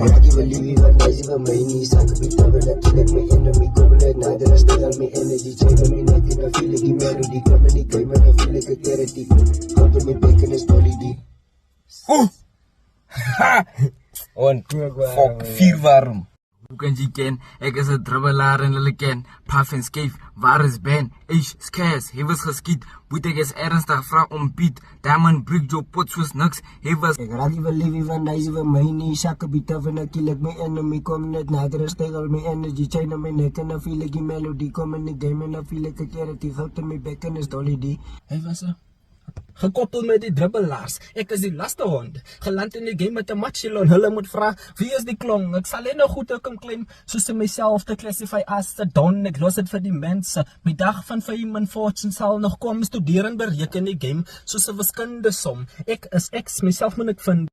Raggy believe even nice even my knees. I could be stubborn, I kill like my enemy. Couple at night, I still have my energy. Change me nothing, I feel like a melody. Comedy game, and I feel like a clarity. Come to me, bacon is holiday. On fok 4 warm. Hoe kan jy ken? Ek is 'n dribbelaar en hulle ken. Puff en Skave, waar is Ben? Ish, scarce, hy was geskiet. Moet ek eens ernstig vra om Piet. Diamond Brick Joe pot soos niks. Hy was Ek raak believe even nice even my knees. I could be tough and I kill like my enemy. Come net nader, still all my energy. Chain on my neck and I feel like a melody. Come in the game and I feel like a clarity. Help to me bacon is holiday. Hy was gekoppel met die dribbelaars. Ek is die lastehond. Geland in die game met 'n matchelon. Hulle moet vra, wie is die klong? Ek sal net nou goed kan claim soos in myself te classify as the don. Ek los dit vir die mense. My dag van fame and fortune sal nog kom. Studeer en bereken die game soos 'n wiskundige som. Ek is myself moet ek vind.